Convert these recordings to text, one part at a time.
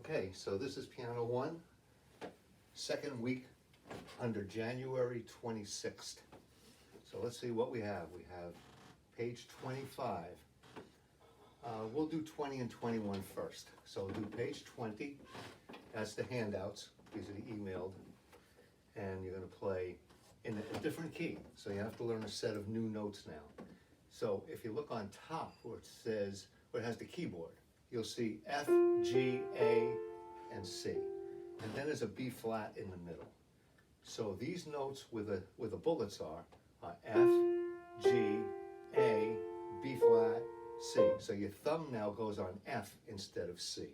Okay, so this is Piano 1, second week under January 26th. So let's see what we have. We have page 25. We'll do 20 and 21 first. So we'll do page 20. That's the handouts. These are emailed. And you're going to play in a different key. So you have to learn a set of new notes now. So if you look on top where it says, where it has the keyboard, you'll see F, G, A, and C. And then there's a B flat in the middle. So these notes where the bullets are F, G, A, B flat, C. So your thumb now goes on F instead of C.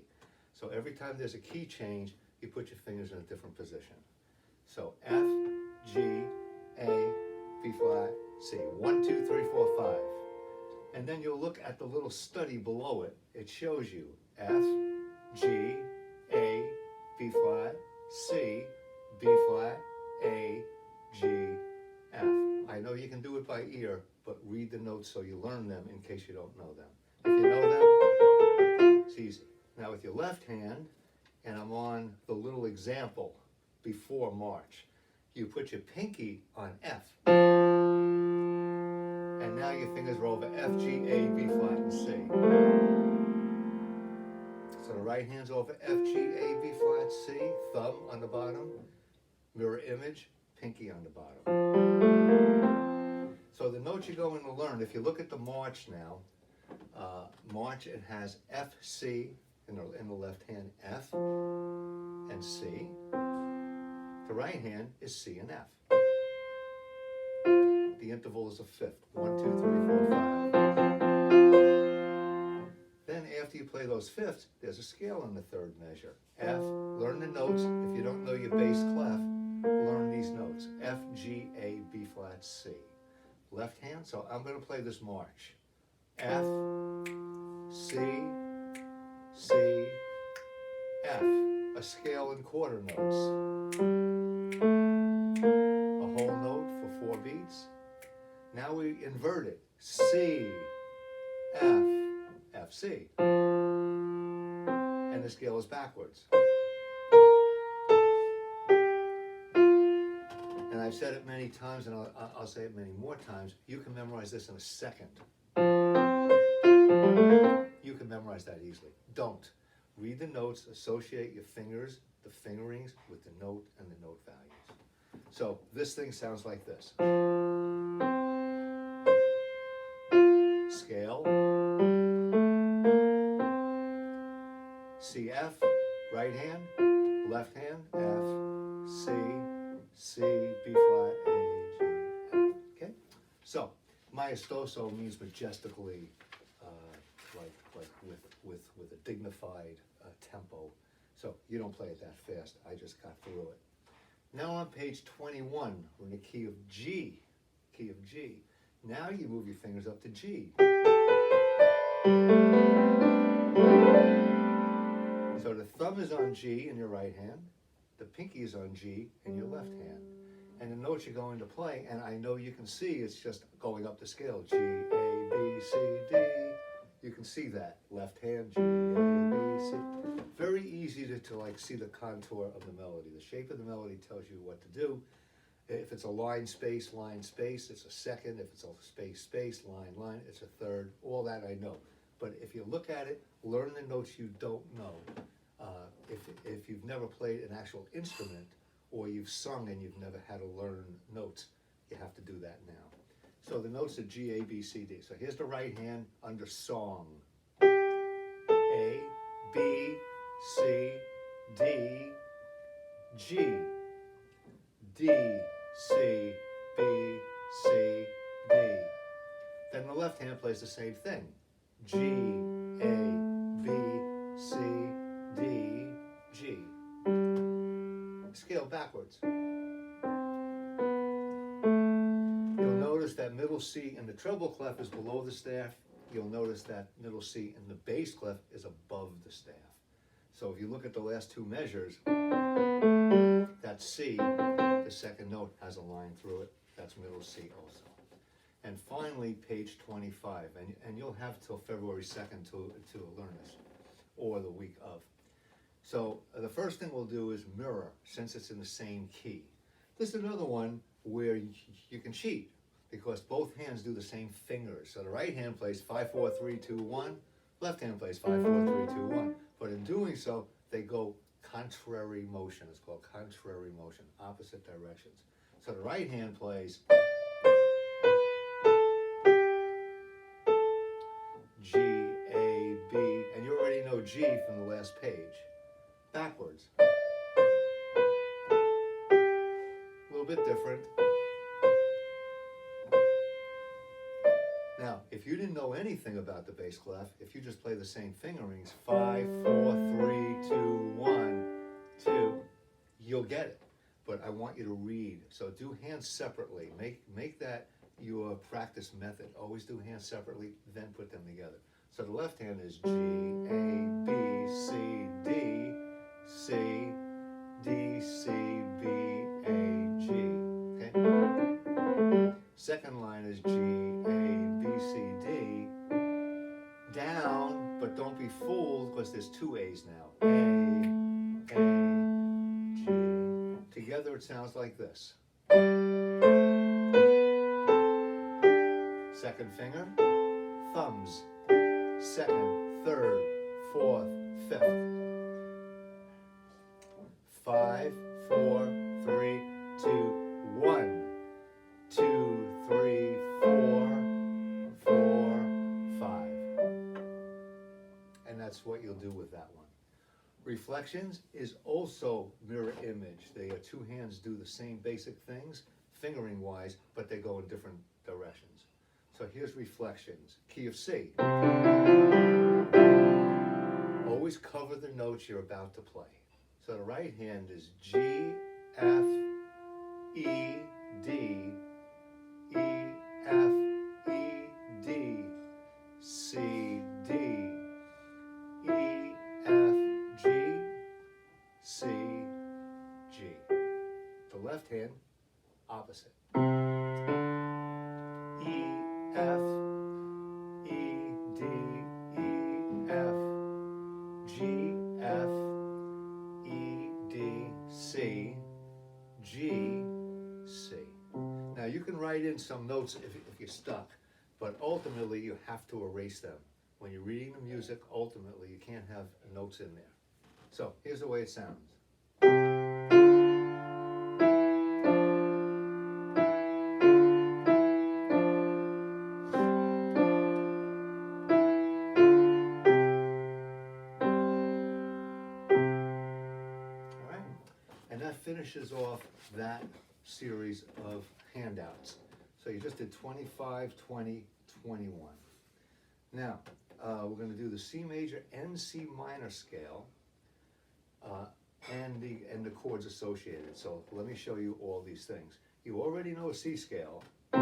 So every time there's a key change, you put your fingers in a different position. So F, G, A, B flat, C. 1, 2, 3, 4, 5. And then you'll look at the little study below it. It shows you F, G, A, B flat, C, B flat, A, G, F. I know you can do it by ear, but read the notes so you learn them in case you don't know them. If you know them, it's easy. Now with your left hand, and I'm on the little example before March, you put your pinky on F. And now your fingers are over F, G, A, B flat, and C. So the right hand's over F, G, A, B flat, C, thumb on the bottom, mirror image, pinky on the bottom. So the notes you're going to learn, if you look at the March now, March it has F, C, in the left hand, F and C. The right hand is C and F. The interval is a fifth. 1, 2, 3, 4, 5. Then after you play those fifths, there's a scale in the third measure. F, learn the notes. If you don't know your bass clef, learn these notes. F, G, A, B flat, C. Left hand, so I'm going to play this march. F, C, C, F. A scale in quarter notes. A whole note for 4 beats. Now we invert it. C, F, F, C. And the scale is backwards. And I've said it many times, and I'll say it many more times. You can memorize this in a second. You can memorize that easily. Don't. Read the notes, associate your fingers, the fingerings, with the note and the note values. So this thing sounds like this. Scale, C, F, right hand, left hand, F, C, C, B flat, A, G, F. Okay? So, maestoso means majestically, with a dignified tempo. So you don't play it that fast. I just got through it. Now on page 21, we're in the key of G. Key of G. Now you move your fingers up to G. So the thumb is on G in your right hand, the pinky is on G in your left hand. And the notes you're going to play, and I know you can see it's just going up the scale. G, A, B, C, D. You can see that. Left hand, G, A, B, C. Very easy to like see the contour of the melody. The shape of the melody tells you what to do. If it's a line, space, it's a second. If it's a space, space, line, it's a third. All that I know. But if you look at it, learn the notes you don't know. If you've never played an actual instrument, or you've sung and you've never had to learn notes, you have to do that now. So the notes are G, A, B, C, D. So here's the right hand under song. A, B, C, D, G, D, C, B, C, D. Then the left hand plays the same thing. G, A, B, C, D, G. Scale backwards. You'll notice that middle C in the treble clef is below the staff. You'll notice that middle C in the bass clef is above the staff. So if you look at the last two measures, that C, the second note, has a line through it. That's middle C also. And finally, page 25, and you'll have till February 2nd to learn this, or the week of. So the first thing we'll do is mirror, since it's in the same key. This is another one where you can cheat, because both hands do the same fingers. So the right hand plays 5, 4, 3, 2, 1. Left hand plays 5, 4, 3, 2, 1. But in doing so, they go contrary motion. It's called contrary motion, opposite directions. So the right hand plays G, A, B, and you already know G from the last page. Backwards. A little bit different. Now, if you didn't know anything about the bass clef, if you just play the same fingerings, 5, 4, 3, 2, 1, 2, you'll get it. But I want you to read. So do hands separately. Make that your practice method. Always do hands separately, then put them together. So the left hand is G, A, B, C, D, C, D, C, B, A, G. Okay? Second line is G, A, B, C, D. Down, but don't be fooled because there's two A's now. A, G. Together it sounds like this. Second finger, thumbs. Second, third, fourth, fifth. 5, 4, 3, 2, 1. 2, 3, 4, 4, 5. And that's what you'll do with that one. Reflections is also mirror image. Two hands do the same basic things, fingering wise, but they go in different directions. So here's reflections. Key of C. Always cover the notes you're about to play. So the right hand is G, F, E, D, E, F, E, D, C, D, E, F, G, C, G. The left hand, opposite. E, F, E, D, E, F, G, F, E, D, C, G, C. Now you can write in some notes if you're stuck, but ultimately you have to erase them. When you're reading the music, ultimately you can't have notes in there. So here's the way it sounds. And that finishes off that series of handouts. So you just did 25, 20, 21. Now, we're going to do the C major and C minor scale and the chords associated. So let me show you all these things. You already know a C scale. But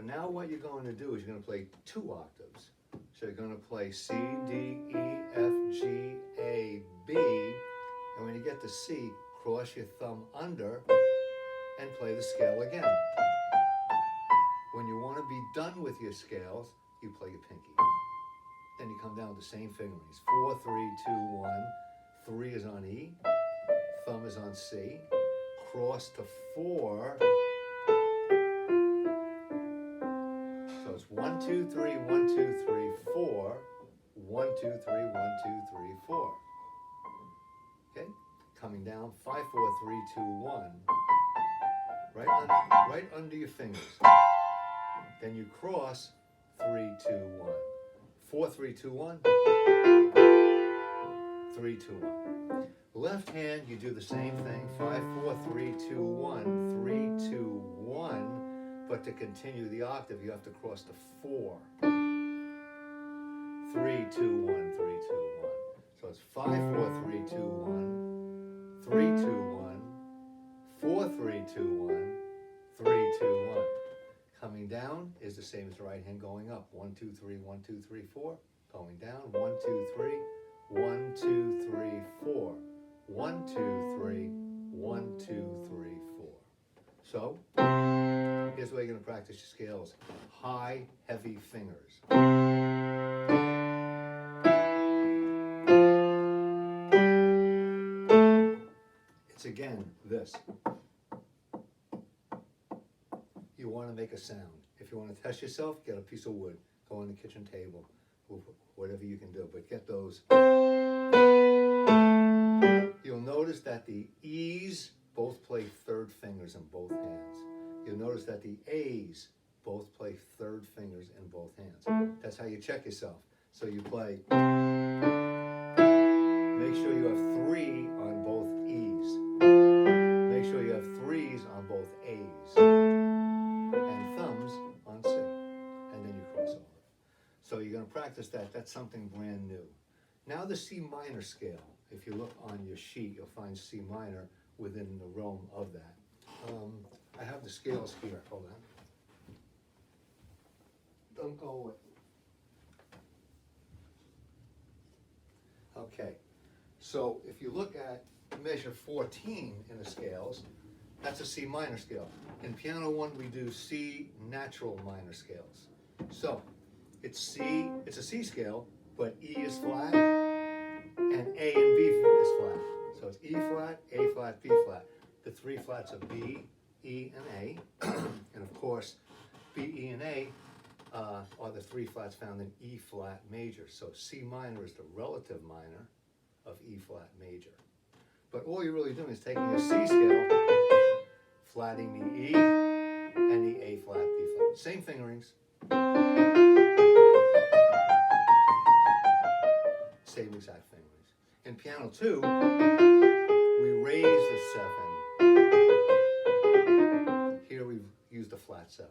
now what you're going to do is you're going to play 2 octaves. So you're going to play C, D, E, F, G, A, B, and when you get to C, cross your thumb under and play the scale again. When you want to be done with your scales, you play your pinky. Then you come down with the same fingerings. 4, 3, 2, 1. 3 is on E, thumb is on C, cross to 4. So it's 1, 2, 3, 1, 2, 3, 4. 1, 2, 3, 1, 2, 3, 4. Okay? Coming down, 5, 4, 3, 2, 1. Right under your fingers. Then you cross 3, 2, 1. 4, 3, 2, 1. 3, 2, 1. Left hand, you do the same thing. 5, 4, 3, 2, 1. 3, 2, 1. But to continue the octave, you have to cross to 4. 3, 2, 1, 3, 2, 1. So it's 5, 4, 3, 2, 1. 3, 2, 1. 4, 3, 2, 1. 3, 2, 1. Coming down is the same as the right hand going up. 1, 2, 3, 1, 2, 3, 4. Going down, 1, 2, 3, 1, 2, 3, 4. 1, 2, 3, 1, 2, 3, 4. So, here's the way you're going to practice your scales. High, heavy fingers. It's again this. You want to make a sound. If you want to test yourself, get a piece of wood, go on the kitchen table, whatever you can do, but get those. You'll notice that the E's both play third fingers in both hands. You'll notice that the A's both play third fingers in both hands. That's how you check yourself. So you play, make sure you have 3 on both E's. Make sure you have 3s on both A's. And thumbs on C. And then you cross over. So you're going to practice that. That's something brand new. Now the C minor scale. If you look on your sheet, you'll find C minor within the realm of that. I have the scales here. Hold on. Don't go away. Okay. So if you look at measure 14 in the scales, that's a C minor scale. In piano 1, we do C natural minor scales. So it's C, it's a C scale, but E is flat, and A and B is flat. So it's E flat, A flat, B flat. The 3 flats are B, E, and A. And of course, B, E, and A are the 3 flats found in E flat major. So C minor is the relative minor of E flat major. But all you're really doing is taking a C scale, flatting the E and the A flat, B flat. Same fingerings. Same exact fingerings. In piano 2, we raise the 7. Here we've used a flat 7.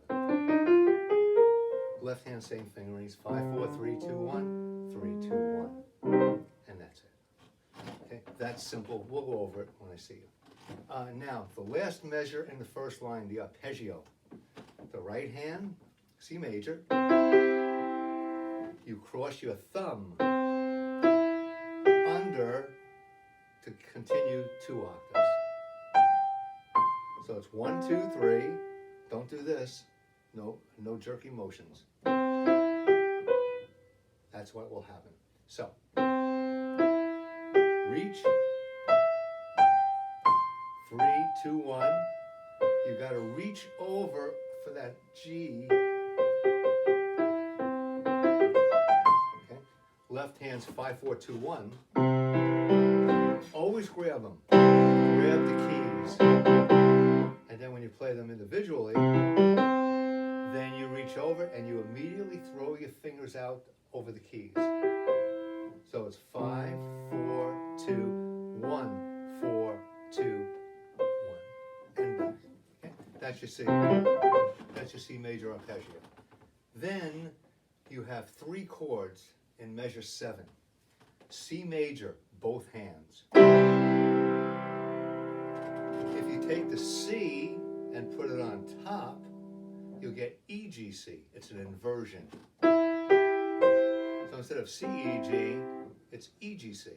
Left hand, same fingerings. 5, 4, 3, 2, 1, 3, 2, 1. And that's it. Okay, that's simple. We'll go over it when I see you. Now, the last measure in the first line, the arpeggio. The right hand, C major. You cross your thumb under to continue 2 octaves. So it's 1, 2, 3. Don't do this. No jerky motions. That's what will happen. So, reach. 3, 2, 1. You got to reach over for that G. Okay. Left hand's 5, 4, 2, 1. Always grab them. Grab the keys. And then when you play them individually, then you reach over and you immediately throw your fingers out over the keys. So it's 5, 4, 2, 1, 4, 2, 1, and back. Okay? That's your C. That's your C major arpeggio. Then you have 3 chords in measure 7. C major, both hands. If you take the C and put it on top, you'll get EGC. It's an inversion. So instead of CEG, it's EGC.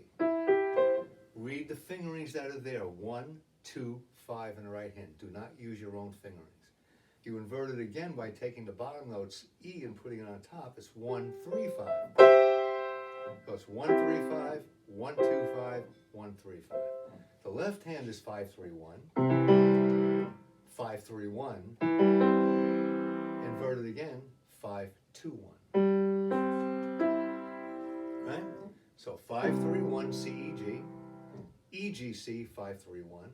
Read the fingerings that are there. 1, 2, 5 in the right hand. Do not use your own fingerings. You invert it again by taking the bottom notes E and putting it on top. It's 1, 3, 5. So it's 1, 3, 5, 1, 2, 5, 1, 3, 5. The left hand is 5, 3, 1. 5, 3, 1. Invert it again. 5, 2, 1. Right? So 5, 3, 1, C, E, G. EGC, 5, 3, 1.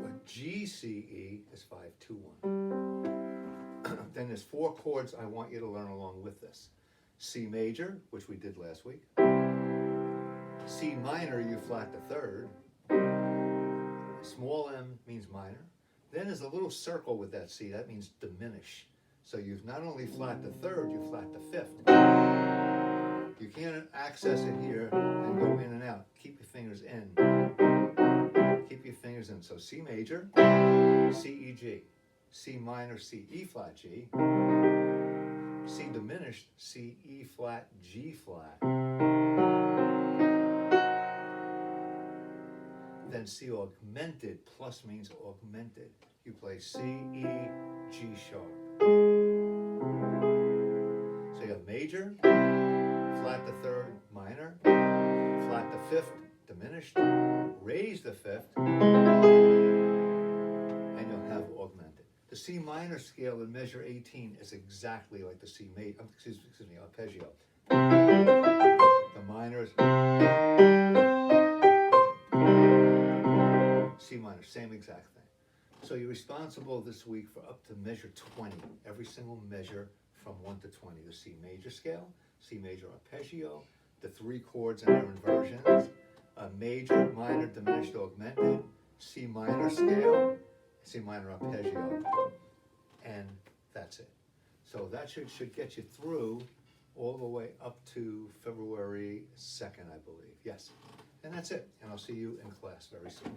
But GCE is 5, 2, 1. Then there's 4 chords I want you to learn along with this. C major, which we did last week. C minor, you flat the 3rd. Small m means minor. Then there's a little circle with that C. That means diminish. So you've not only flat the 3rd, you flat the 5th. You can't access it here and go in and out. Keep your fingers in. Keep your fingers in. So C major, C, E, G. C minor, C, E flat, G. C diminished, C, E flat, G flat. Then C augmented, plus means augmented. You play C, E, G sharp. So you have major, flat the 3rd, minor, flat the 5th, diminished, raise the fifth, and you'll have augmented. The C minor scale in measure 18 is exactly like the C major, excuse me, arpeggio. The minors, C minor, same exact thing. So you're responsible this week for up to measure 20, every single measure from 1 to 20. The C major scale, C major arpeggio, the 3 chords and their inversions, a major, minor, diminished, augmented, C minor scale, C minor arpeggio, and that's it. So that should get you through all the way up to February 2nd, I believe. Yes, and that's it. And I'll see you in class very soon.